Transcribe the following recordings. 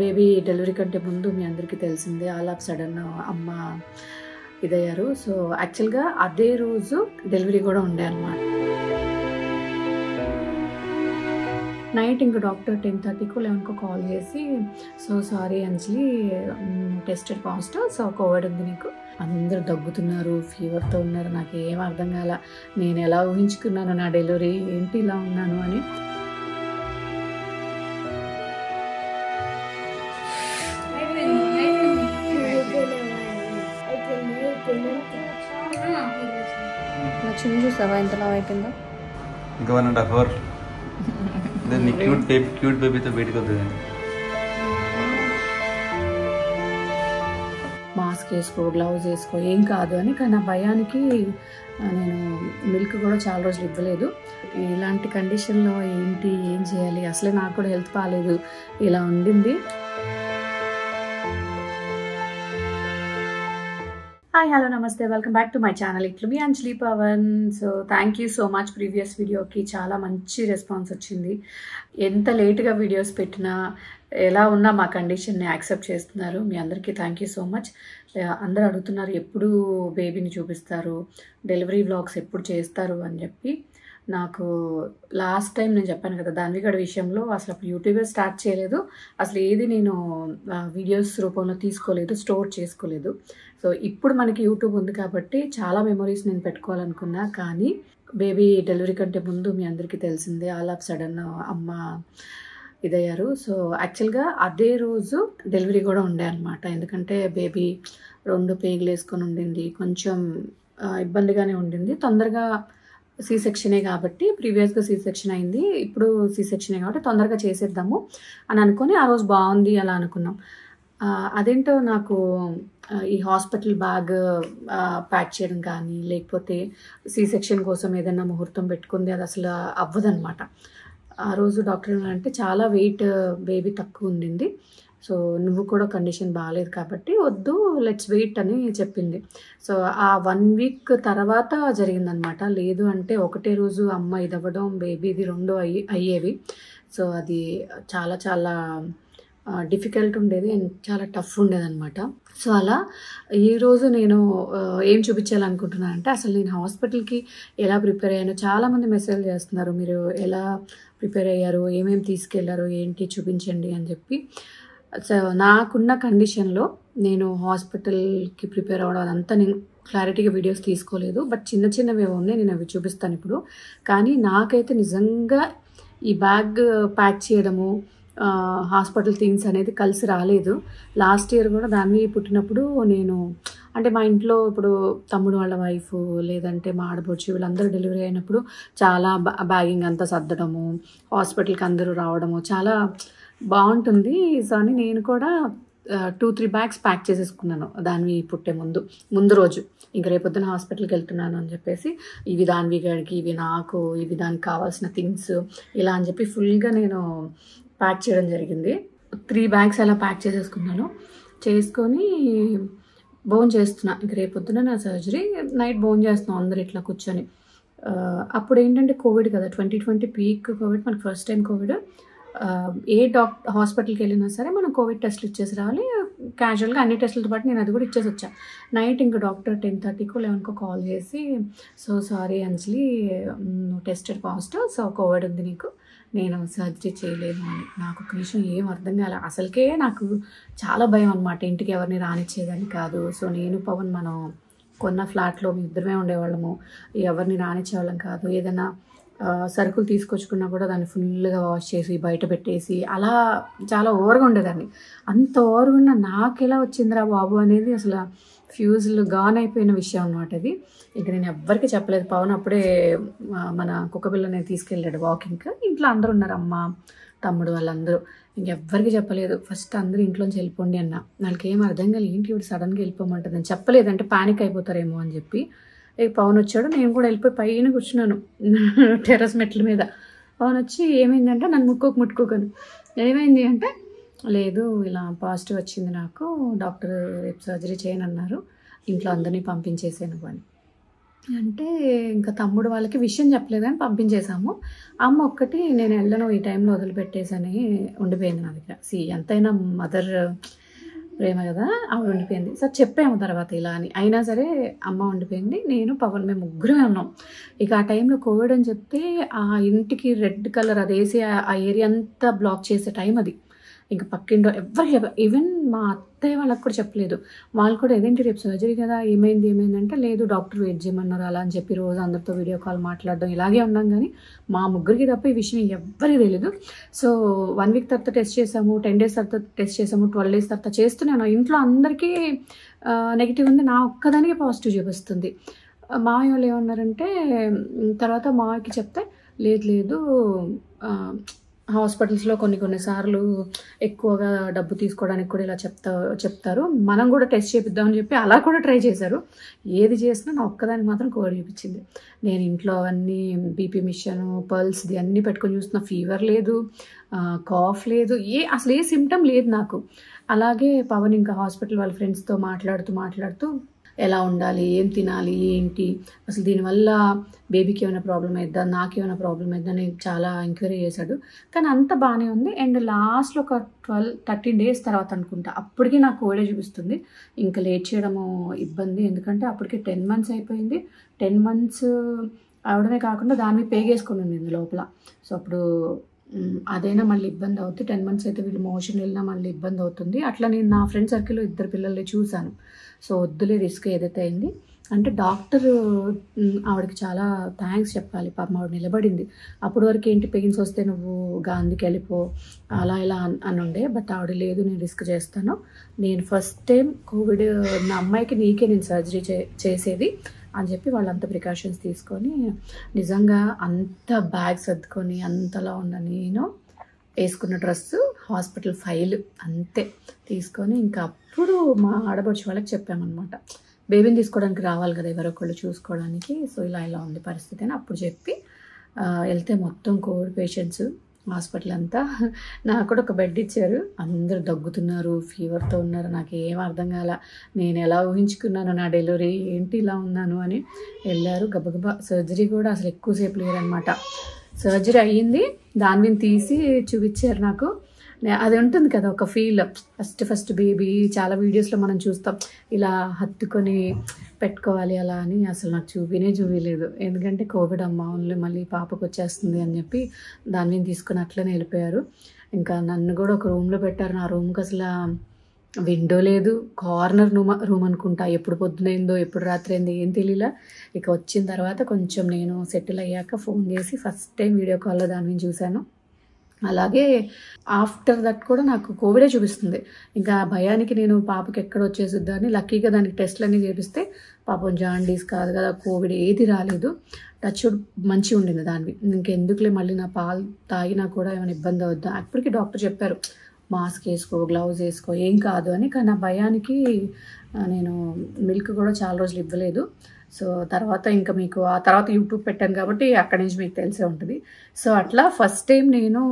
Baby delivery కంటే ముందు మీ అందరికీ తెలిసిందే ఆల్ ఆఫ్ సడన్ అమ్మ ఇదయ్యారు. సో యాక్చువల్గా అదే రోజు డెలివరీ కూడా ఉండే అనమాట. నైట్ ఇంకా డాక్టర్ 10:30కో 11కో కాల్ చేసి, సో సారీ అంజలి, టెస్టెడ్ పాజిటివ్, సో కోవిడ్ ఉంది నీకు. అందరూ దగ్గుతున్నారు, ఫీవర్తో ఉన్నారు. నాకు ఏం అర్థం కాల. నేను ఎలా ఊహించుకున్నాను నా డెలివరీ, ఏంటి ఇలా ఉన్నాను అని. చిన్న చూసావా ఎంతలా అయిపోయిందో. ఇంకా 1.5 hours క్యూట్ బేబీతో బయటకు వద్దండి. మాస్క్ వేసుకో, గ్లౌజ్ వేసుకో, ఏం కాదు అని. కానీ ఆ భయానికి నేను మిల్క్ కూడా చాలా రోజులు ఇవ్వలేదు. ఇలాంటి కండిషన్లో ఏంటి, ఏం చేయాలి, అసలే నాకు కూడా హెల్త్ బాగాలేదు, ఇలా ఉండింది. హాయ్, హలో, నమస్తే, welcome back to my channel. ఇట్లు మీ Anjali Pavan. So thank you so much. Previous వీడియోకి చాలా మంచి రెస్పాన్స్ వచ్చింది. ఎంత లేట్గా వీడియోస్ పెట్టినా, ఎలా ఉన్నా మా కండిషన్ని యాక్సెప్ట్ చేస్తున్నారు. మీ అందరికీ థ్యాంక్ యూ సో మచ్. అందరూ అడుగుతున్నారు ఎప్పుడు బేబీని చూపిస్తారు, డెలివరీ వ్లాగ్స్ ఎప్పుడు చేస్తారు అని చెప్పి. నాకు లాస్ట్ టైం నేను చెప్పాను కదా, దాన్విగడ విషయంలో అసలు అప్పుడు యూట్యూబే స్టార్ట్ చేయలేదు. అసలు ఏది నేను వీడియోస్ రూపంలో తీసుకోలేదు, స్టోర్ చేసుకోలేదు. సో ఇప్పుడు మనకి యూట్యూబ్ ఉంది కాబట్టి చాలా మెమొరీస్ నేను పెట్టుకోవాలనుకున్నా. కానీ బేబీ డెలివరీ కంటే ముందు మీ అందరికీ తెలిసిందే ఆల్ ఆఫ్ సడన్ అమ్మ ఇదయ్యారు. సో యాక్చువల్గా అదే రోజు డెలివరీ కూడా ఉండే అనమాట. ఎందుకంటే బేబీ 2 పేగులు వేసుకొని ఉండింది, కొంచెం ఇబ్బందిగానే ఉండింది. తొందరగా సి సెక్షనే కాబట్టి, ప్రీవియస్గా సి సెక్షన్ అయింది, ఇప్పుడు సి సెక్షనే కాబట్టి తొందరగా చేసేద్దాము అని అనుకొని ఆ రోజు బాగుంది అలా అనుకున్నాం. అదేంటో నాకు ఈ హాస్పిటల్ బ్యాగ్ ప్యాక్ చేయడం కానీ, లేకపోతే సి సెక్షన్ కోసం ఏదైనా ముహూర్తం పెట్టుకుంది, అది అసలు అవ్వదన్నమాట. ఆ రోజు డాక్టర్ ఏమంటే చాలా వెయిట్ బేబీ తక్కువ ఉండింది, సో నువ్వు కూడా కండిషన్ బాగాలేదు కాబట్టి వద్దు, లెట్స్ వెయిట్ అని చెప్పింది. సో ఆ 1 week తర్వాత జరిగిందనమాట. లేదు అంటే ఒకటే రోజు అమ్మ ఇదవ్వడం, బేబీది 2 అయ్యేవి. సో అది చాలా చాలా డిఫికల్ట్ ఉండేది అండ్ చాలా టఫ్ ఉండేదన్నమాట. సో అలా ఈరోజు నేను ఏం చూపించాలనుకుంటున్నాను అంటే, అసలు నేను హాస్పిటల్కి ఎలా ప్రిపేర్ అయ్యాను. చాలామంది మెసేజ్ చేస్తున్నారు, మీరు ఎలా ప్రిపేర్ అయ్యారు, ఏమేమి తీసుకెళ్లారు, ఏంటి చూపించండి అని చెప్పి. సో నాకున్న కండిషన్లో నేను హాస్పిటల్కి ప్రిపేర్ అవ్వడం అదంతా నేను క్లారిటీగా వీడియోస్ తీసుకోలేదు. బట్ చిన్న చిన్నవి ఉన్నాయి, నేను అవి చూపిస్తాను ఇప్పుడు. కానీ నాకైతే నిజంగా ఈ బ్యాగ్ ప్యాక్ చేయడము, హాస్పిటల్ థింగ్స్ అనేది కలిసి రాలేదు. లాస్ట్ ఇయర్ కూడా దాన్ని పుట్టినప్పుడు నేను అంటే మా ఇంట్లో ఇప్పుడు తమ్ముడు వాళ్ళ వైఫ్, లేదంటే మా ఆడపడుచు, వీళ్ళందరూ డెలివరీ అయినప్పుడు చాలా బ్యాగింగ్ అంతా సర్దడము, హాస్పిటల్కి అందరూ రావడము చాలా బాగుంటుంది. సో అని నేను కూడా 2-3 bags ప్యాక్ చేసేసుకున్నాను దాన్ని పుట్టే ముందు రోజు. ఇంకా రేపొద్దున హాస్పిటల్కి వెళ్తున్నాను అని చెప్పేసి, ఇవి దాన్వి గడికి, ఇవి నాకు, ఇవి దానికి కావాల్సిన థింగ్స్, ఇలా అని చెప్పి ఫుల్గా నేను ప్యాక్ చేయడం జరిగింది. 3 bags అలా ప్యాక్ చేసేసుకున్నాను. చేసుకొని బోన్ చేస్తున్నా. ఇంక రేపొద్దున నా సర్జరీ, నైట్ బోన్ చేస్తున్నాం అందరు ఇట్లా కూర్చొని. అప్పుడు ఏంటంటే కోవిడ్ కదా, 2020 పీక్ కోవిడ్, మనకు ఫస్ట్ టైం కోవిడ్. ఏ హాస్పిటల్కి వెళ్ళినా సరే మనం కోవిడ్ టెస్ట్లు ఇచ్చేసి రావాలి. క్యాజువల్గా అన్ని టెస్టులతో పాటు నేను అది కూడా ఇచ్చేసి వచ్చా. నైట్ ఇంకా డాక్టర్ 10:30కో 11కో కాల్ చేసి, సో సారీ అంజలి, టెస్టెడ్ పాజిటివ్, సో కోవిడ్ ఉంది నీకు, నేను సర్జరీ చేయలేను అని. నాకు ఒక విషయం ఏం అర్థం కాలే. అసలుకే నాకు చాలా భయం అనమాట, ఇంటికి ఎవరిని రానిచ్చేదని కాదు. సో నేను పవన్ మనం కొన్న ఫ్లాట్లో మీ ఇద్దరమే ఉండేవాళ్ళము, ఎవరిని రానిచ్చేవాళ్ళం కాదు. ఏదైనా సరుకులు తీసుకొచ్చుకున్నా కూడా దాన్ని ఫుల్గా వాష్ చేసి బయట పెట్టేసి అలా చాలా ఓవర్గా ఉండేదాన్ని. అంత ఓవర్గా ఉన్న నాకు ఎలా వచ్చిందిరా బాబు అనేది అసలు ఫ్యూజులు గాన్ అయిపోయిన విషయం అనమాట అది. ఇంక నేను ఎవ్వరికి చెప్పలేదు. పవన్ అప్పుడే మన కుక్కపిల్లని తీసుకెళ్ళాడు వాకింగ్కి. ఇంట్లో అందరూ ఉన్నారు, అమ్మ, తమ్ముడు, వాళ్ళందరూ. ఇంకెవ్వరికి చెప్పలేదు. ఫస్ట్ అందరూ ఇంట్లోంచి వెళ్ళిపోండి అన్న. వాళ్ళకి ఏం అర్థం కాలేదు, ఏంటి ఇప్పుడు సడన్గా వెళ్ళిపోమంటుంది అని చెప్పలేదు, అంటే ప్యానిక్ అయిపోతారేమో అని చెప్పి. పవన్ వచ్చాడు, నేను కూడా వెళ్ళిపోయి పైన కూర్చున్నాను టెర్రస్ మెట్ల మీద. పవన్ వచ్చి ఏమైందంటే నన్ను ముట్టుకోకని, ఏమైంది అంటే, లేదు ఇలా పాజిటివ్ వచ్చింది నాకు, డాక్టర్ రేపు సర్జరీ చేయనన్నారు, ఇంట్లో అందరినీ పంపించేసాను అని. అంటే ఇంకా తమ్ముడు వాళ్ళకి విషయం చెప్పలేదని పంపించేశాము. అమ్మ ఒక్కటి నేను వెళ్ళను ఈ టైంలో వదిలిపెట్టేసని ఉండిపోయింది నా దగ్గర. ఎంతైనా మదర్ ప్రేమ కదా, ఆవిడ ఉండిపోయింది. సార్ చెప్పాము తర్వాత ఇలా అని, అయినా సరే అమ్మ ఉండిపోయింది, నేను పవన్ మేము ముగ్గురమే ఉన్నాం. ఇక ఆ టైంలో కోవిడ్ అని చెప్తే ఆ ఇంటికి రెడ్ కలర్ అది వేసి ఆ ఏరియా అంతా బ్లాక్ చేసే టైం అది. ఇంకా పక్కింటో ఎవరు ఈవెన్ మా అత్తయ్య వాళ్ళకి కూడా చెప్పలేదు. వాళ్ళు కూడా ఏదేంటి రేపు సర్జరీ కదా ఏమైందంటే లేదు డాక్టర్ వెయిట్ చేయమన్నారు అలా అని చెప్పి రోజు అందరితో వీడియో కాల్ మాట్లాడడం ఇలాగే ఉన్నాం. కానీ మా ముగ్గురికి తప్ప ఈ విషయం ఎవ్వరికి తెలియదు. సో 1 వీక్ తర్వాత టెస్ట్ చేసాము, 10 డేస్ తర్వాత టెస్ట్ చేసాము, 12 డేస్ తర్వాత చేస్తున్నాను. ఇంట్లో అందరికీ నెగిటివ్ ఉంది, నా ఒక్కదానికి పాజిటివ్ చూపిస్తుంది. మామయ్య వాళ్ళు ఏమన్నారంటే తర్వాత మామయ్యకి చెప్తే లేదు హాస్పిటల్స్లో కొన్నిసార్లు ఎక్కువగా డబ్బు తీసుకోవడానికి కూడా ఇలా చెప్తారు, మనం కూడా టెస్ట్ చేపిద్దామని చెప్పి అలా కూడా ట్రై చేశారు. ఏది చేసినా నా ఒక్కదానికి మాత్రం కోవిడ్ చూపించింది. నేను ఇంట్లో అన్నీ బీపీ మిషన్ పల్స్ది అన్నీ పెట్టుకొని చూస్తున్నా, ఫీవర్ లేదు, కాఫ్ లేదు, అసలు ఏ సిమ్టమ్ లేదు నాకు. అలాగే పవన్ ఇంకా హాస్పిటల్ వాళ్ళ ఫ్రెండ్స్తో మాట్లాడుతూ ఎలా ఉండాలి, ఏం తినాలి, ఏంటి అసలు దీనివల్ల బేబీకి ఏమైనా ప్రాబ్లం అవుద్దా, నాకేమైనా ప్రాబ్లం అవుద్దా అని చాలా ఎంక్వైరీ చేశాడు. కానీ అంత బాగానే ఉంది. అండ్ లాస్ట్లో ఒక 13 డేస్ తర్వాత అనుకుంటా అప్పటికి నాకు కోవిడే చూపిస్తుంది. ఇంకా లేట్ చేయడము ఇబ్బంది, ఎందుకంటే అప్పటికి 10 months అయిపోయింది. 10 months అవడమే కాకుండా దాన్ని పేగేసుకొని ఉంది లోపల. సో అప్పుడు అదైనా మళ్ళీ ఇబ్బంది అవుతుంది. 10 months అయితే వీళ్ళు మోషన్ వెళ్ళినా మళ్ళీ ఇబ్బంది అవుతుంది. అట్లా నేను నా ఫ్రెండ్ సర్కిల్లో 2 పిల్లల్ని చూశాను. సో వద్దులే రిస్క్ ఏదైతే అయింది అంటే డాక్టర్ ఆవిడకి చాలా థ్యాంక్స్ చెప్పాలి. పాపం ఆవిడ నిలబడింది. అప్పటి వరకు ఏంటి పెయిన్స్ వస్తే నువ్వు గాంధీకి వెళ్ళిపో అలా ఇలా అని ఉండే, బట్ ఆవిడ లేదు నేను రిస్క్ చేస్తాను, నేను ఫస్ట్ టైం కోవిడ్ నా అమ్మాయికి నీకే నేను సర్జరీ చేసేది అని చెప్పి వాళ్ళంత ప్రికాషన్స్ తీసుకొని నిజంగా అంత బ్యాగ్ సర్దుకొని అంతలా ఉన్న నేను వేసుకున్న డ్రెస్సు హాస్పిటల్ ఫైల్ అంతే తీసుకొని ఇంకా అప్పుడు మా ఆడపడుచు వాళ్ళకి చెప్పామన్నమాట, బేబీని తీసుకోవడానికి రావాలి కదా ఎవరొకళ్ళు చూసుకోవడానికి, సో ఇలా ఉంది పరిస్థితి అని అప్పుడు చెప్పి వెళ్తే మొత్తం కోవిడ్ పేషెంట్స్ హాస్పిటల్ అంతా. నాకు కూడా ఒక బెడ్ ఇచ్చారు, అందరూ దగ్గుతున్నారు, ఫీవర్తో ఉన్నారు. నాకు ఏం అర్థం కాల, నేను ఎలా ఊహించుకున్నాను నా డెలివరీ ఏంటి ఇలా ఉన్నాను అని. వెళ్ళారు గబగబా. సర్జరీ కూడా అసలు ఎక్కువసేపు లేరనమాట. సర్జరీ అయ్యింది, దాని మీద తీసి చూపించారు నాకు. అది ఉంటుంది కదా ఒక ఫీల్, ఫస్ట్ బేబీ చాలా వీడియోస్లో మనం చూస్తాం ఇలా హత్తుకొని పెట్టుకోవాలి అలా అని. అసలు నాకు చూపించలేదు, ఎందుకంటే కోవిడ్ అమ్మ ఓన్లీ మళ్ళీ పాపకు వచ్చేస్తుంది అని చెప్పి దాని మీద తీసుకొని అట్లనే వెళ్ళిపోయారు. ఇంకా నన్ను కూడా ఒక రూమ్లో పెట్టారు. నా రూమ్కి అసలు విండో లేదు, కార్నర్ రూమ్ అనుకుంటా. ఎప్పుడు పొద్దునైందో ఎప్పుడు రాత్రి అయిందో ఏం తెలియలా. ఇక వచ్చిన తర్వాత కొంచెం నేను సెటిల్ అయ్యాక ఫోన్ చేసి ఫస్ట్ టైం వీడియో కాల్లో దాని మీద చూశాను. అలాగే ఆఫ్టర్ దట్ కూడా నాకు కోవిడే చూపిస్తుంది. ఇంకా భయానికి నేను పాపకి ఎక్కడ వచ్చేసిద్దని లక్కీగా దానికి టెస్ట్లన్నీ చేపిస్తే పాపం జాండీస్ కాదు కదా, కోవిడ్ ఏది రాలేదు. టచ్ మంచిగా ఉండింది దానివి. ఇంకెందుకులే మళ్ళీ నా పాలు తాగినా కూడా ఏమైనా ఇబ్బంది అవుద్దా. అప్పటికి డాక్టర్ చెప్పారు మాస్క్ వేసుకో, గ్లౌజ్ వేసుకో, ఏం కాదు అని. కానీ ఆ భయానికి నేను మిల్క్ కూడా చాలా రోజులు ఇవ్వలేదు. సో తర్వాత ఇంకా మీకు ఆ తర్వాత యూట్యూబ్ పెట్టాను కాబట్టి అక్కడి నుంచి మీకు తెలిసే ఉంటుంది. సో అట్లా ఫస్ట్ టైం నేను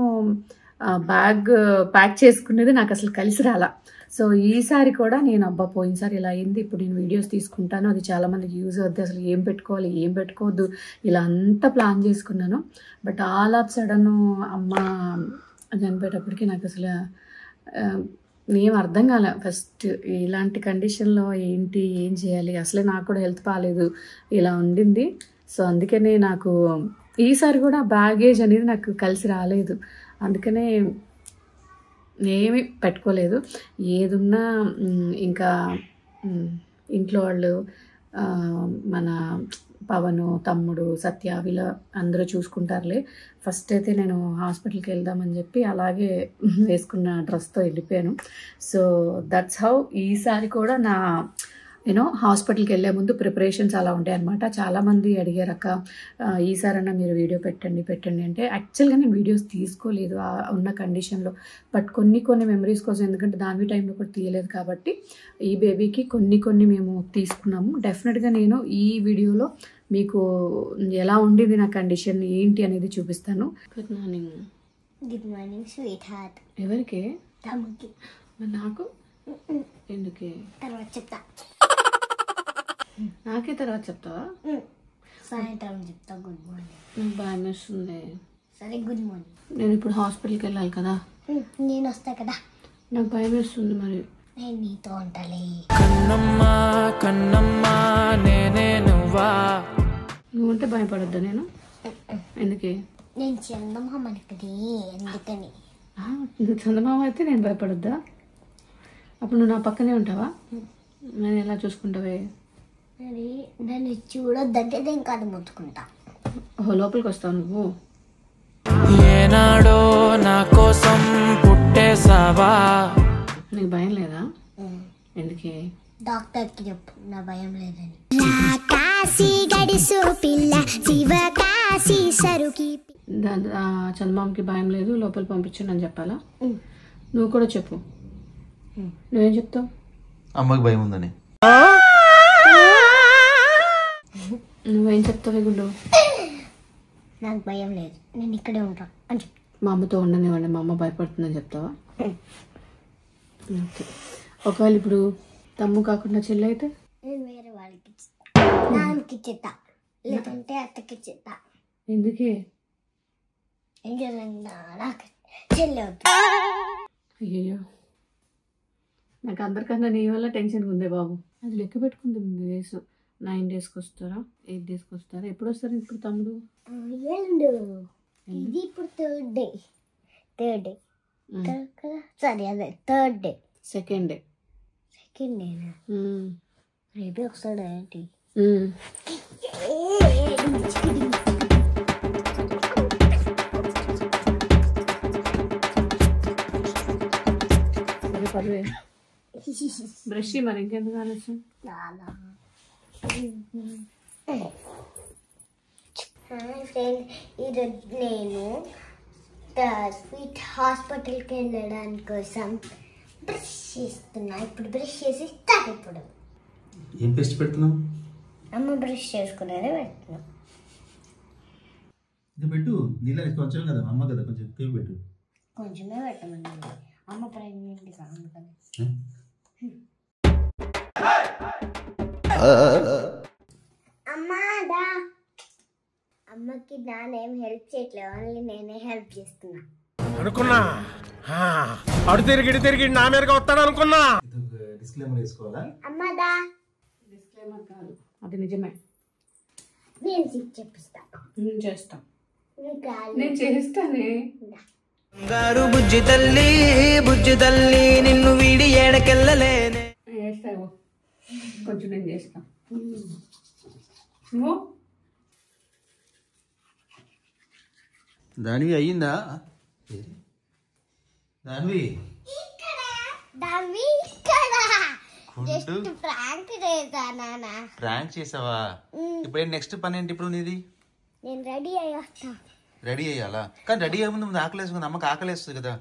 బ్యాగ్ ప్యాక్ చేసుకునేది నాకు అసలు కలిసి రాలా. సో ఈసారి కూడా నేను పోయినసారి ఇలా అయింది, ఇప్పుడు నేను వీడియోస్ తీసుకుంటాను, అది చాలామందికి యూజ్ అవుద్ది, అసలు ఏం పెట్టుకోవాలి ఏం పెట్టుకోవద్దు ఇలా అంతా ప్లాన్ చేసుకున్నాను. బట్ ఆల్ ఆఫ్ సడన్ అమ్మ చనిపోయేటప్పటికి నాకు అసలు ఏం అర్థం కాలే. ఫస్ట్ ఇలాంటి కండిషన్లో ఏంటి ఏం చేయాలి, అసలే నాకు కూడా హెల్త్ బాగాలేదు, ఇలా ఉండింది. సో అందుకనే నాకు ఈసారి కూడా బ్యాగేజ్ అనేది నాకు కలిసి రాలేదు, అందుకనే ఏమీ పెట్టుకోలేదు. ఏదున్నా ఇంకా ఇంట్లో వాళ్ళు మన పవను తమ్ముడు సత్య వీళ్ళ అందరూ చూసుకుంటారులే. ఫస్ట్ అయితే నేను హాస్పిటల్కి వెళ్దామని చెప్పి అలాగే వేసుకున్న డ్రెస్తో వెళ్ళిపోయాను. సో దట్స్ హౌ ఈసారి కూడా నా హాస్పిటల్కి వెళ్ళే ముందు ప్రిపరేషన్స్ అలా ఉంటాయి అనమాట. చాలామంది అడిగారక్క ఈసారన్నా మీరు వీడియో పెట్టండి అంటే యాక్చువల్గా నేను వీడియోస్ తీసుకోలేదు ఉన్న కండిషన్లో. బట్ కొన్ని మెమరీస్ కోసం, ఎందుకంటే దాని టైంలో కూడా తీయలేదు కాబట్టి ఈ బేబీకి కొన్ని మేము తీసుకున్నాము. డెఫినెట్గా నేను ఈ వీడియోలో మీకు ఎలా ఉండింది నా కండిషన్ ఏంటి అనేది చూపిస్తాను. Good morning. Good morning sweet heart. ఎవరికి? తమ్ముకి. నాకు ఎందుకే తర్వాత చెప్తా. నాకే తర్వాత చెప్తావా? సాయంత్రం చెప్తా గుడ్ మార్నింగ్. నాకు భయం వేస్తుంది. సరే గుడ్ మార్నింగ్. నేను ఇప్పుడు హాస్పిటల్కి వెళ్ళాలి కదా. నేను వస్తా కదా. నాకు భయం వేస్తుంది. మరి నేను నీతో ఉంటాలే. కన్నమ్మా కన్నమ్మా నేనే నువ్వా. నువ్వుంటే భయపడొద్దా నేను? ఎందుకే? నేను చందమామని కదా, ఎందుకని. నువ్వు చందమామ అయితే నేను భయపడొద్దా? అప్పుడు నువ్వు నా పక్కనే ఉంటావా? నేను ఎలా చూసుకుంటావే? మరి నన్ను చూడొద్దంటే నేను కాదు ముట్టుకుంటా. ఓహో, లోపలికి వస్తావు నువ్వు? ఏనాడో నా కోసం పుట్టేసావా. నీకు భయం లేదా? ఎందుకే? డాక్టర్కి చెప్పు నా భయం లేదని. చందమామకి భయం లేదు, లోపల పంపించండి అని చెప్పాలా? నువ్వు కూడా చెప్పు. నువ్వేం చెప్తావు? అమ్మకి భయం ఉందని. నువ్వేం చెప్తావు గుండు? నాకు భయం లేదు, నేను ఇక్కడే ఉంటాను అని చెప్పు. మా అమ్మతో ఉండనివ్వండి, మా అమ్మ భయపడుతుందని చెప్తావా? ఓకే. ఒకవేళ ఇప్పుడు తమ్ము కాకుండా చెల్లి అయితే? నేను వేరే వాళ్ళకి నాన్నకి ఇచ్చేస్తా, లేదంటే అత్తకి ఇచ్చేస్తా. ఎందుకే? నాకు చెల్లి అవుతుంది. అయ్యో, నాకు అందరికన్నా నీ వల్ల టెన్షన్గా ఉందే బాబు. అది లెక్క పెట్టుకుంది 9 daysకి వస్తారా, 8 daysకి వస్తారా? ఎప్పుడు వస్తారు ఇప్పుడు తమ్ముడు? ఇది ఇప్పుడు థర్డ్ డే కదా. సరే అదే థర్డ్ డే. సెకండ్ డే రేపే వస్తాడు ఏంటి? సరే పర్వే, బ్రష్ మరి ఇంకెందుకు ఆలస్యం? ఈరోజు నేను స్వీట్ హాస్పిటల్కి వెళ్ళడానికి కోసం బ్రష్ చేస్తున్నా. ఇప్పుడు బ్రష్ చేసి స్టార్ట్ అయిపోవడం. ఏం పేస్ట్ పెడుతున్నావు? అమ్మ బ్రష్ చేసుకునేది పెడుతున్నాం. ఇది పెట్టు, నీళ్ళ కొంచెం కదా, అమ్మ కదా, కొంచెం ఎక్కువ పెట్టు. కొంచెమే పెట్టమండి, అమ్మ ప్రెగ్నెంట్ కాదు కదా. అమ్మాదా, అమ్మకి నానేం హెల్ప్ చేయట్లేదు, ఓన్లీ నేనే హెల్ప్ చేస్తున్నా అనుకున్నా. అడు తిరిగి నా మీదగా వస్తాడు అనుకున్నా. డిస్క్లైమర్ వేసుకోవాలా? అమ్మదా. డిస్క్లైమర్ కాదు, అది నిజమే. నేను చెప్పిస్తా. నేను చేస్తాను. నేను చేస్తానే. గారు బుజ్జి తల్లి నిన్ను వీడి ఏడకెళ్ళలేనే. చేస్తావు కొంచెం, నేను చేస్తా. దానివి అయ్యిందా? దానివి ప్రాంక్ చేసావా? ఇప్పుడు నెక్స్ట్ పని ఏంటి ఇప్పుడు నీది? నేను రెడీ అయ్యా. రెడీ అయ్యాలా? కానీ రెడీ అయ్యే ముందు ఆకలి వేసుకుంది, అమ్మకి ఆకలి వేస్తుంది కదా.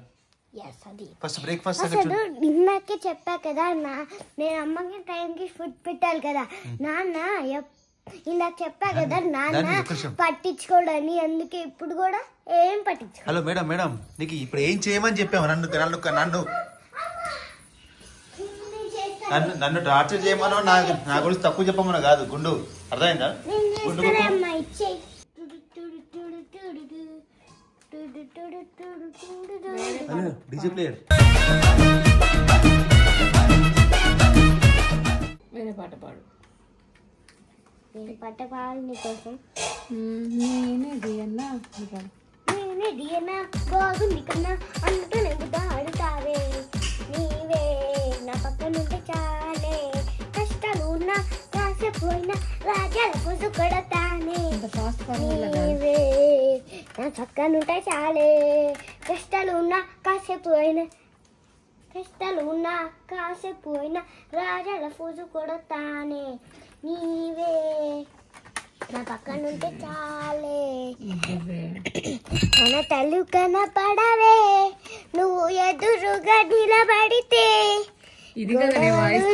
ఫస్ట్ బ్రేక్ఫాస్ట్ అసలు నిన్నకే చెప్పా కదా, నేను అమ్మకి టైంకి ఫుడ్ పెట్టాలి కదా. నాన్న ఇందాక చెప్పా కదా, నాన్న పట్టించుకోడని, అందుకే ఇప్పుడు కూడా ఏం పట్టించుకో. హలో మేడం, నీకు ఇప్పుడు ఏం చేయమని చెప్పాము? నన్ను టార్చర్ చేయమనో నా గురించి తక్కువ చెప్పమనో కాదు. గుండు అర్థమైందా? డీజే ప్లేయర్ వేరే పాట పాడు. నేను పాట పాడు నీకోసం. నేనే దియన్నా బాగుంది కన్నా అంటూ నెంగుతా ఆడుతావే. నీవే నా పక్కనుంటే చాలే, కష్టాలు ఉన్నా కాసేపోయినా రాజాల పొద్దు కొడతానే. నీవే నా పక్కనుంటే చాలే, కష్టాలు ఉన్నా కాసేపోయినా రాజాల ఫోజు కొడతానే. నీవే నా పక్కనుంటే చాలే, మన తల్లు కనపడవే, నువ్వు ఎదురుగా నిలబడితే. గొడవలు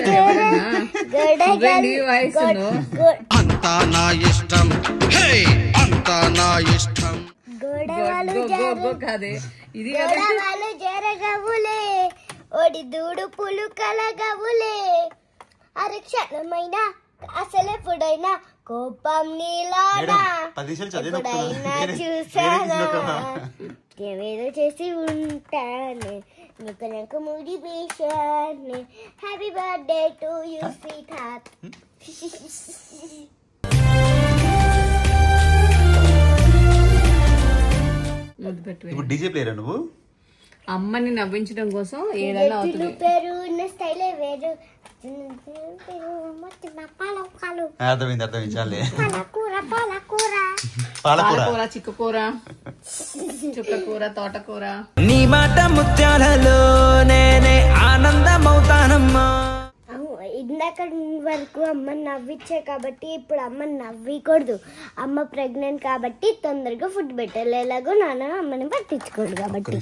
జరగవులే, ఒడి దూడుపులు కలగవులే, అరక్షణమైనా అసలెప్పుడైనా కోపం నీలోనా 10 నిమిషాలు చదివి ఎప్పుడైనా చూసానా ఏదో చేసి ఉంటానే నీకు నాకు motivation happy birthday to you sweet heart ఇప్పుడు డీజే ప్లేయరా నువ్వు? అమ్మని నవ్వించడం కోసం ఏదైనా అవుతుంది. పేరు స్టైలే వేరు. అర్థమైంది చాలే. పాలకూర, చిక్కుకూర, చుక్కకూర, తోటకూర. నీ మాట ముత్యాలలో నేనే ఆనందమవుతానమ్మా. ఇందాక వరకు అమ్మని నవ్విచ్చే కాబట్టి ఇప్పుడు అమ్మని నవ్వకూడదు. అమ్మ ప్రెగ్నెంట్ కాబట్టి తొందరగా ఫుడ్ పెట్టాలి. ఎలాగో నాన్న అమ్మని పట్టించుకోడు కాబట్టి.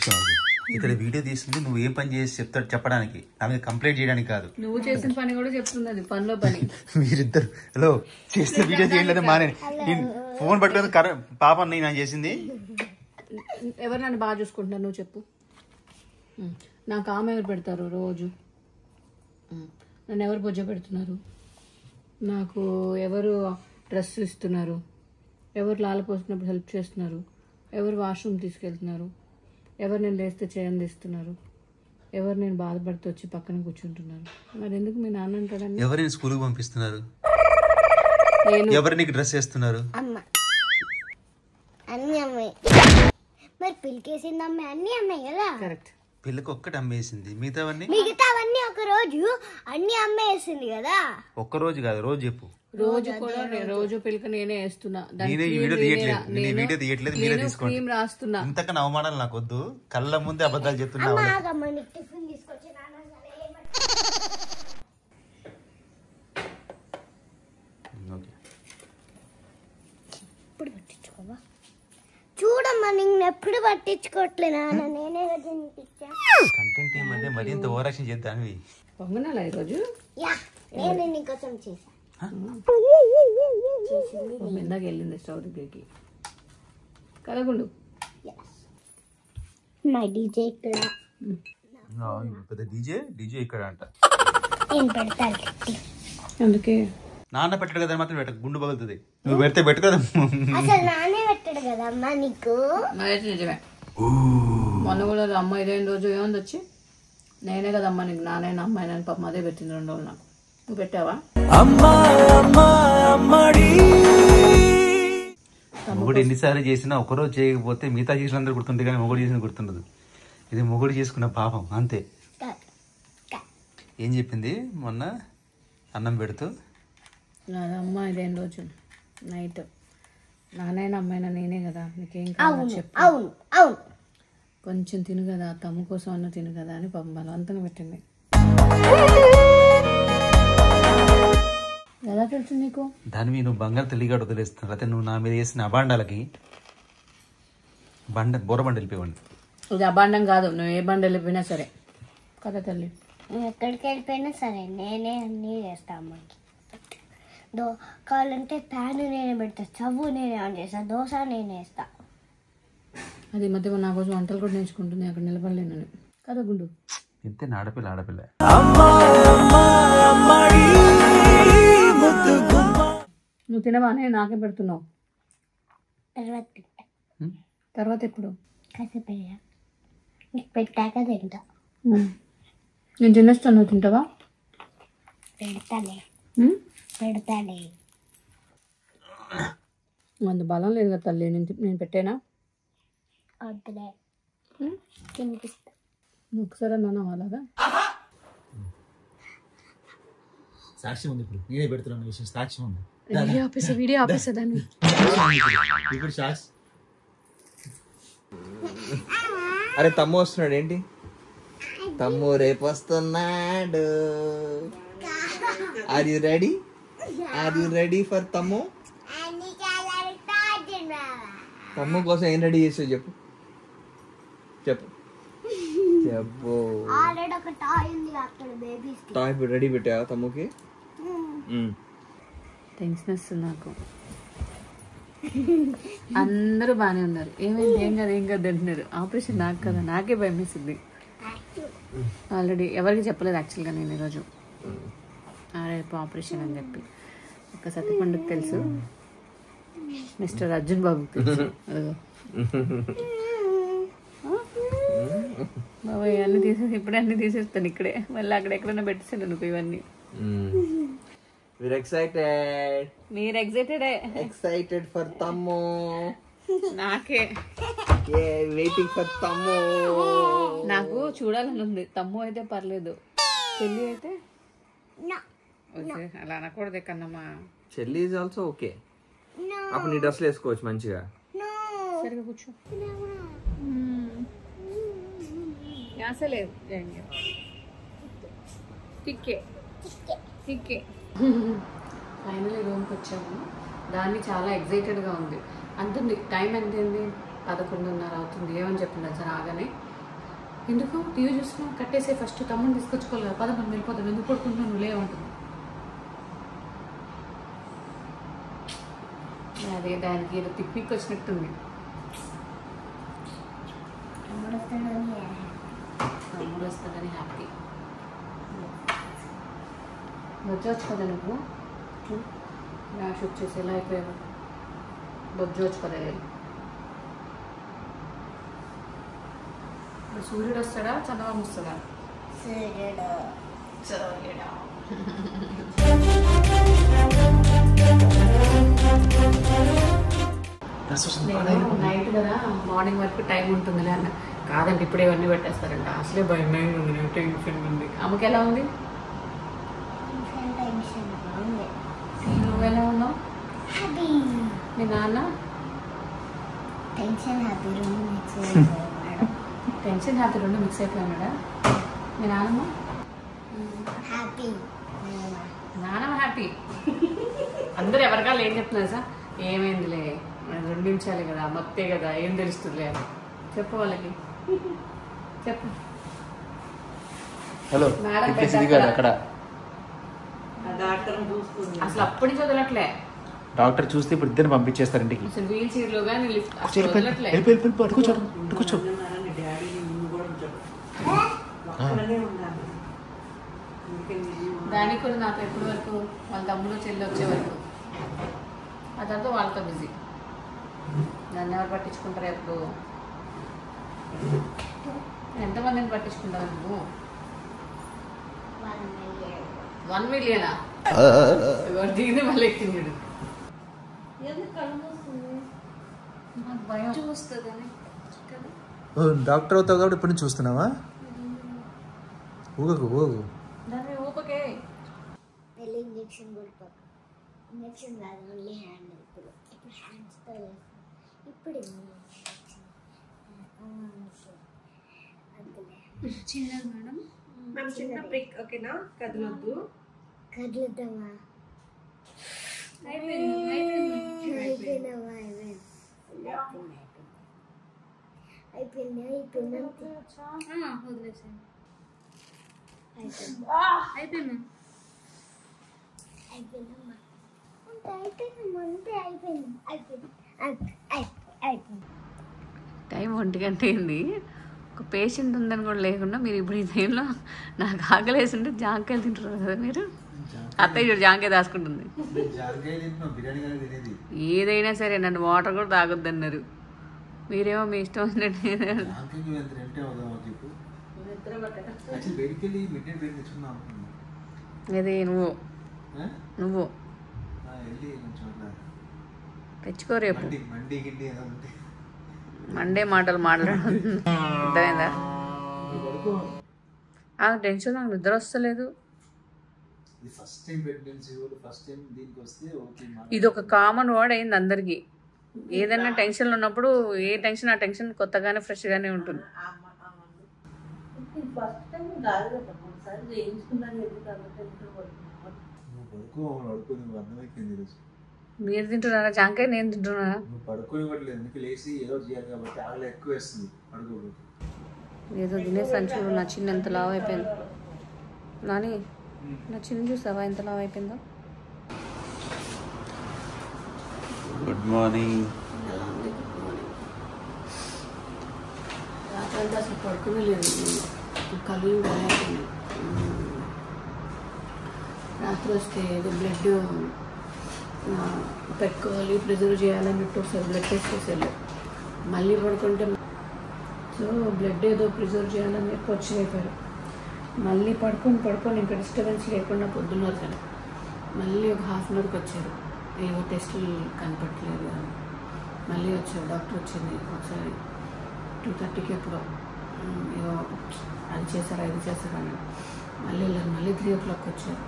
ఇక్కడ వీడియో తీస్తుంది నువ్వు ఏం పని చేసి చెప్తాడు చెప్పడానికి, నా మీద కంప్లైంట్ చేయడానికి కాదు. నువ్వు చేసిన పని కూడా చెప్తుంది, అది పనిలో పని. మీరిద్దరు హలో చేస్తే వీడియో చేయలేదు మానే ఫోన్ పట్టుకోదు పాప నేను చేసింది. ఎవరు నన్ను బాగా చూసుకుంటున్నారు నువ్వు చెప్పు. నాకు ఆమె ఎవరు పెడతారు రోజు? నన్ను ఎవరు బొజ్జ పెడుతున్నారు? నాకు ఎవరు డ్రెస్ ఇస్తున్నారు? ఎవరు లాలపోసినప్పుడు హెల్ప్ చేస్తున్నారు? ఎవరు వాష్రూమ్ తీసుకెళ్తున్నారు? ఎవరు నేను లేస్తే చేయందిస్తున్నారు? ఎవరు నేను బాధపడుతూ వచ్చి పక్కన కూర్చుంటున్నారు? మరి ఎందుకు మీ నాన్న అంటాడని? ఎవరు నేను స్కూల్కి పంపిస్తున్నారు? ఎవరు నీకు డ్రెస్ వేస్తున్నారు? అమ్మ అన్ని అమ్మే. మరి పిలికేసింది అమ్మే, అన్ని అమ్మే కదా. కరెక్ట్. పిల్లకి ఒక్కటి అమ్మేసింది, మిగతావన్నీ ఒక రోజు అన్ని అమ్మేసింది కదా. ఒక్క రోజు కాదు, రోజు చెప్పు. రోజు కూడా రోజు పిల్లక నేనే వేస్తున్నా. వీడియో తీయట్లేదు, మీరే తీసుకోండి. రాస్తున్నా. ఇంతకన్నా అవమానాలు నాకు వద్దు, కళ్ళ ముందే అబద్ధాలు చెప్తున్నా. ఇప్పుడు పట్టించుకోవా? చూడమ్మా నిన్ను ఎప్పుడు పట్టించుకోవట్లేనా? నేనే కంటెంట్ ఏమంటే మరి ఇంత ఓవరాక్షన్ చేద్దానివి. పొంగనాలా ఈరోజు? నేను నీకోసం చేసా. ఇందాక వెళ్ళింది స్టవ్ దగ్గరికి. కలగుండు. మా డీజే ఇక్కడ. పెద్ద డీజే ఇక్కడ అంట. నేను పెడతాను. అందుకే నాన్న పెట్టడు కదా మాత్రం పెట్ట, గుండు పగులుతుంది. నువ్వు పెడితే పెట్టు కదా. అసలు నానే పెట్టాడు కదా అమ్మా నీకు. నిజమే. మొన్న కూడా అమ్మ ఇదేం రోజు ఏముంది వచ్చి నేనే కదా అమ్మ నీకు నానైనా అమ్మాయినా పాపం అదే పెట్టింది 2 రోజులు నాకు. నువ్వు పెట్టావా? మొగుడు ఎన్నిసార్లు చేసినా ఒకరోజు చేయకపోతే మిగతా చేసినందరూ గుర్తుంటే కానీ మొగుడు చేసిన గుర్తుండదు. ఇది మొగుడు చేసుకున్న పాపం అంతే. ఏం చెప్పింది మొన్న అన్నం పెడుతూ? అమ్మ ఇదేం రోజు నైట్ నానైనా అమ్మాయినా నేనే కదా నీకేం కావాలి చెప్పు. అవును అవును. కొంచెం తిను కదా, తమ్ము కోసం అన్న తిను కదా అని పాపం బలవంతంగా పెట్టింది. ఎలా తెలుసు నీకు? దానివి నువ్వు బంగారు తల్లిగాడు వదిలేస్తున్నావు. అయితే నువ్వు నా మీద వేసిన అబాండాలకి బోరబండ వెళ్ళిపోయాడు. ఇది అబాండం కాదు, నువ్వు ఏ బండ వెళ్ళిపోయినా సరే కదా తల్లి. నువ్వు ఎక్కడికి వెళ్ళిపోయినా సరే నేనే అన్నీ చేస్తా అమ్మాయికి. కావాలంటే ప్యాన్ నేనే పెడతా, స్టవ్ నేనే ఆన్ చేస్తా, దోశ నేనే వేస్తా. అది మధ్య నా కోసం వంటలు కూడా నేర్చుకుంటుంది, అక్కడ నిలబడలేను కదా గుండు. ఇంతే ఆడపిల్ల. నువ్వు తినవానే నాకే పెడుతున్నావు. తర్వాత ఎప్పుడు? కాసేపు నీకు పెట్టాక తింటా. నేను తినేస్తాను, నువ్వు తింటావా? పెడతాలే. అంత బలం లేదు కదా తల్లి, నేను పెట్టానా? వద్దులే, తినిపిస్తా. నువ్వు ఒకసారి అన్నాను అలాగా. సాక్ష్యం ఉంది, ఇప్పుడు నేనే పెడుతున్నాను విషయం సాక్ష్యం ఉంది. వీడియో ఆపేసేదాన్ని. ఇప్పుడు సాక్షి. అరే తమ్ము వస్తున్నాడు ఏంటి? తమ్ము రేపు వస్తున్నాడు. ఆర్ యు రెడీ ఫర్ తమ్ము? తమ్ము కోసం ఏం రెడీ చేసావు చెప్పు. ఆల్రెడీ ఒక టాయ్ ఉంది అక్కడ బేబీస్ కి. టాయ్ రెడీ పెట్టావా తమ్ముకి? టెన్షన్ వస్తుంది నాకు. అందరూ బాగానే ఉన్నారు, ఏమైంది ఏం కాదు అంటున్నారు. ఆపరేషన్ నాకు కదా, నాకే భయం వేసింది. ఆల్రెడీ ఎవరికి చెప్పలేదు యాక్చువల్గా నేను ఈరోజు రేపు ఆపరేషన్ అని చెప్పి. ఒక సత్యపండుకు తెలుసు, మిస్టర్ అర్జున్ బాబు తెలుసు. బాబాయ్ అన్ని తీసేసి ఇప్పుడే అన్ని తీసేస్తాను ఇక్కడే, మళ్ళీ అక్కడ ఎక్కడైనా పెట్టేసాను అనుకో ఇవన్నీ. We're excited. మీరు ఎక్సైటెడే? Excited for Tammu. నాకే Waiting for Tammu. నాకు చూడాలని ఉంది. తమ్ము అయితే పర్లేదు, చెల్లి అయితే అలా అనకూడదు కన్నమ్మా. చెల్లి ఈజ్ ఆల్సో ఓకే. అప్పుడు నీ డ్రెస్లు వేసుకోవచ్చు మంచిగా. సరిగా కూర్చో. లేదు టిక్కే టిక్కే. ఫైనల్ రూమ్కి వచ్చాము. దాన్ని చాలా ఎగ్జైటెడ్గా ఉంది. అంటుంది టైం ఎంత అయింది? 11:30 అవుతుంది. ఏమని చెప్పింది సార్ రాగానే, ఎందుకు టీవీ చూస్తున్నావు, కట్టేసే ఫస్ట్ తమ్ముని తీసుకొచ్చుకోలేదు, మనం వెళ్ళిపోతాం, ఎందుకు పడుకుంటున్నావు, నువ్వు లేవంటుంది. అదే దానికి ఏదో పిక్నిక్ వచ్చినట్టుంది. తమ్ముడు వస్తాడని హ్యాపీ. బొజ్జొచ్చు కదా నువ్వు, ర్యాష్ వచ్చేసి ఎలా అయిపోయావు, బొజ్జొచ్చు కదా. సూర్యుడు వస్తాడా చందమామ వస్తాడా? నైట్ కదా, మార్నింగ్ వరకు టైం ఉంటుందిలే అన్న. కాదండి ఇప్పుడే ఇవన్నీ పెట్టేస్తారంట. అసలే భయం ఉంది, టెన్షన్ ఉంది. అమ్మకి ఎలా ఉంది? నువ్వెలా ఉన్నావు? మీ నాన్న టెన్షన్ హ్యాపీ రెండు మిక్స్ అయిపోయినాడా? మీ నాన్నమ్మ నాన్నమ్మ హ్యాపీ. అందరు ఎవరికాళ్ళు ఏం చెప్తున్నారు సార్? ఏమైందిలే, 2 నిమిషాలే కదా, మొత్తే కదా, ఏం తెలుస్తుందిలే అని చెప్పు వాళ్ళకి. చెప్పు. హలో అక్కడ అసలు అప్పటి నుంచి వదలట్లే. డాక్టర్ చూస్తే ఇప్పుడు ఇద్దరిని పంపించేస్తారు ఇంటికి. అసలు వీల్ చైర్ లో కానీ వదలట్లే. కూర్చో. దానికి కూడా నాకు ఎప్పటి వరకు వాళ్ళ తమ్ముడు చెల్లి వచ్చే వరకు, ఆ తర్వాత వాళ్ళతో బిజీ. దాన్ని ఎవరు పట్టించుకుంటారు? ఎప్పుడు ఎంతమందిని పట్టించుకుంటావు నువ్వు? 1 million దిగింది మళ్ళీ ఎక్కింది. నాకు భయం చూస్తుంది. డాక్టర్ అవుతావు కాబట్టి ఇప్పుడు నుంచి చూస్తున్నావా? ఊగకు దాన్ని ఊపకే. ఇంజెక్షన్ కొడుకోక, ఇంజెక్షన్ కాదు, ఓన్లీ హ్యాండ్. ఇప్పుడు హ్యాండ్స్తో ఇప్పుడు చిన్నది మేడం, చిన్న ప్రిక్ ఓకేనా? కదలొద్దు. కదులుతావా? టైం 1 గంట అయింది. ఒక పేషెంట్ ఉందని కూడా లేకుండా మీరు ఇప్పుడు ఈ టైంలో నాకు ఆకలేసి ఉంటే జాంకాయలు తింటున్నారు కదా మీరు. అత్తయ్య చూడు జాంకాయ దాచుకుంటుంది. ఏదైనా సరే నన్ను వాటర్ కూడా తాగొద్దన్నారు. మీరేమో మీ ఇష్టం వచ్చినట్టు. అదే నువ్వు తెచ్చుకో రేపు. మండే మాటలు మాట్లాడు. అర్థమైందా? టెన్షన్, నాకు నిద్ర వస్తలేదు. ఇది ఒక కామన్ వర్డ్ అయింది అందరికి. ఏదైనా టెన్షన్లో ఉన్నప్పుడు ఏ టెన్షన్ ఆ టెన్షన్ కొత్తగానే ఫ్రెష్గానే ఉంటుంది. మీరు తింటున్నారా జాంకాయ? నేను తింటున్నారా? ఏదో తినేసాను చూడు. నా చిన్న ఎంత లావు అయిపోయింది. నాని నా చిన్న చూసావా ఎంత లావు అయిపోయిందో? Good morning. రాత్రి అసలు పడుకునే లేదు, కళ్ళు అయిపోయింది. రాత్రి వస్తే ఏదో బ్లడ్ పెట్టుకోవాలి, ప్రిజర్వ్ చేయాలన్నట్టు ఒకసారి బ్లడ్ టెస్ట్ చేసేళ్ళు. మళ్ళీ పడుకుంటే సో బ్లడ్ ఏదో ప్రిజర్వ్ చేయాలని చెప్పి వచ్చి అయిపోయారు. మళ్ళీ పడుకొని ఇంకా డిస్టర్బెన్స్ లేకుండా పొద్దున్నారు కానీ మళ్ళీ ఒక హాఫ్ అన్ అవర్కి వచ్చారు. ఏవో టెస్టులు కనపట్టలేదు అని మళ్ళీ వచ్చారు. డాక్టర్ వచ్చింది ఒకసారి 2:30కి ఎప్పుడో ఏదో అది చేశారా ఇది చేశారా అని మళ్ళీ వెళ్ళారు. మళ్ళీ 3 o'clock వచ్చారు.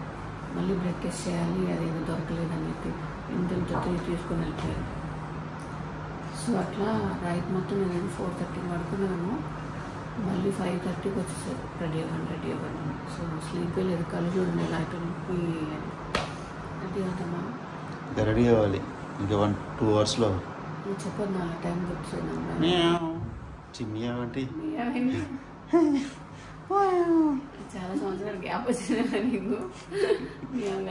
మళ్ళీ బ్లడ్ టెస్ట్ చేయాలి, అదేదో దొరకలేదని చెప్పి ఇంత తీసుకొని వెళ్ళిపోయారు. సో అట్లా రైట్ మొత్తం నేను 4:30కి పడుకున్నాను. మళ్ళీ 5:30కి వచ్చేసారు రెడీ అవ్వండి. సో స్లీప్ లేదు, కళ్ళు చూడండి ఇలా అయిపోయి రెడీ అవుతామా. ఇంకా రెడీ అవ్వాలి ఇంకా 1-2 అవర్స్లో. నువ్వు చెప్పదు నా టైం గుర్తున్నా చాలా సంవత్సరాలు గ్యాప్ వచ్చిన నీకు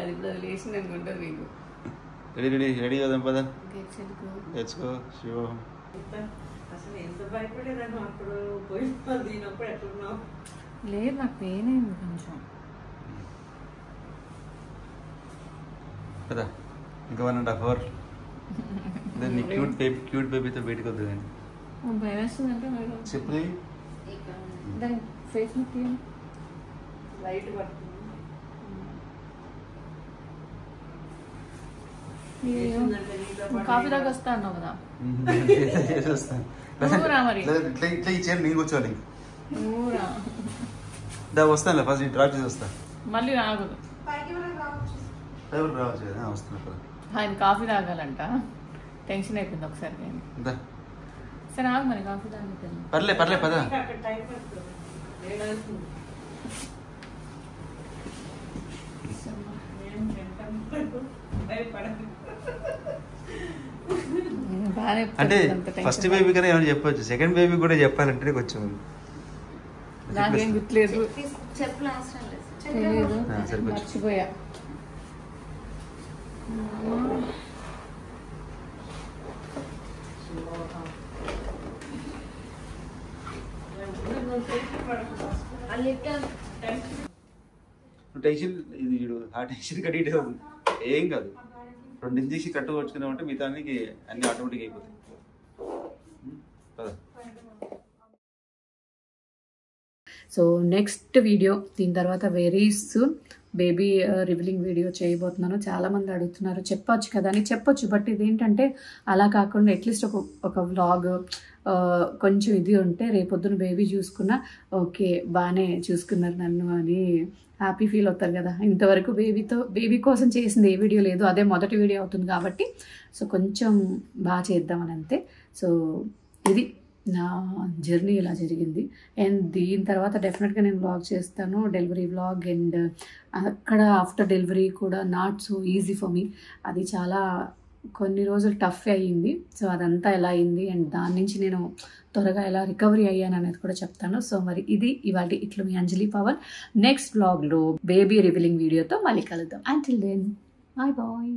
అది ఇప్పుడు అది లేచింది అనుకుంటారు నీకు. రెడీ అవుదాం పదా. శివం అసలు ఎంత భయపడేదాన్ని అప్పుడు పోయినప్పుడు దీనప్పుడు ఎట్లున్నావు. లేదు నాకు పెయిన్ అయింది కొంచెం కదా. ఇంకా 1.5 hours దాన్ని క్యూట్ బేబీతో బయటకు వద్దు కానీ భయం వేస్తుందంటే చెప్పి దాని ఫేస్ మొత్తం లైట్ పడుతుంది. కాఫీ దాకా వస్తా అన్నావు కదా. ఇట్లా ఇచ్చేయాలి, నేను కూర్చోవాలి. వస్తాను ఫస్ట్ డ్రాప్ చేసి వస్తా. మళ్ళీ రాకూడదు, రావచ్చు కదా. వస్తున్నా ఆయన కాఫీ తాగాలంట. టెన్షన్ అయిపోయింది ఒకసారి. నేను సరే ఆగు మరి కాఫీ తాగుతాను. పర్లే పదా. అక్కడ టైం పడుతుంది. అంటే ఫస్ట్ బేబీ కన్నా ఏమైనా చెప్పొచ్చు, సెకండ్ బేబీ కూడా చెప్పాలంటే కొంచెం నాకేం గుర్తులేదు, చెప్పులు మర్చిపోయా. టెన్షన్ ఇది ఆ టెన్షన్ కట్టి ఏం కాదు. 2 ఇంజెక్షన్ కట్టుకొచ్చుకున్నామంటే మిగతా అన్ని ఆటోమేటిక్ అయిపోతాయి కదా. సో నెక్స్ట్ వీడియో దీని తర్వాత very soon baby revealing video చేయబోతున్నాను. చాలామంది అడుగుతున్నారు చెప్పొచ్చు కదా అని. చెప్పొచ్చు, బట్ ఇదేంటంటే అలా కాకుండా అట్లీస్ట్ ఒక వ్లాగ్ కొంచెం ఇది ఉంటే రేపొద్దున బేబీ చూసుకున్నా ఓకే బాగానే చూసుకున్నారు నన్ను అని హ్యాపీ ఫీల్ అవుతారు కదా. ఇంతవరకు బేబీ కోసం చేసింది ఏ వీడియో లేదు, అదే మొదటి వీడియో అవుతుంది కాబట్టి సో కొంచెం బాగా చేద్దామని అంతే. సో ఇది నా జర్నీ ఇలా జరిగింది. అండ్ దీని తర్వాత డెఫినెట్గా నేను వ్లాగ్ చేస్తాను, డెలివరీ వ్లాగ్. అండ్ అక్కడ ఆఫ్టర్ డెలివరీ కూడా not so easy for me. అది చాలా కొన్ని రోజులు టఫ్ అయ్యింది. సో అదంతా ఎలా అయింది అండ్ దాని నుంచి నేను త్వరగా ఎలా రికవరీ అయ్యాను అనేది కూడా చెప్తాను. సో మరి ఇది ఇవాళ ఇట్లు మీ అంజలి పవన్. నెక్స్ట్ వ్లాగ్లో బేబీ రివీలింగ్ వీడియోతో మళ్ళీ కలుద్దాం. Until then bye bye.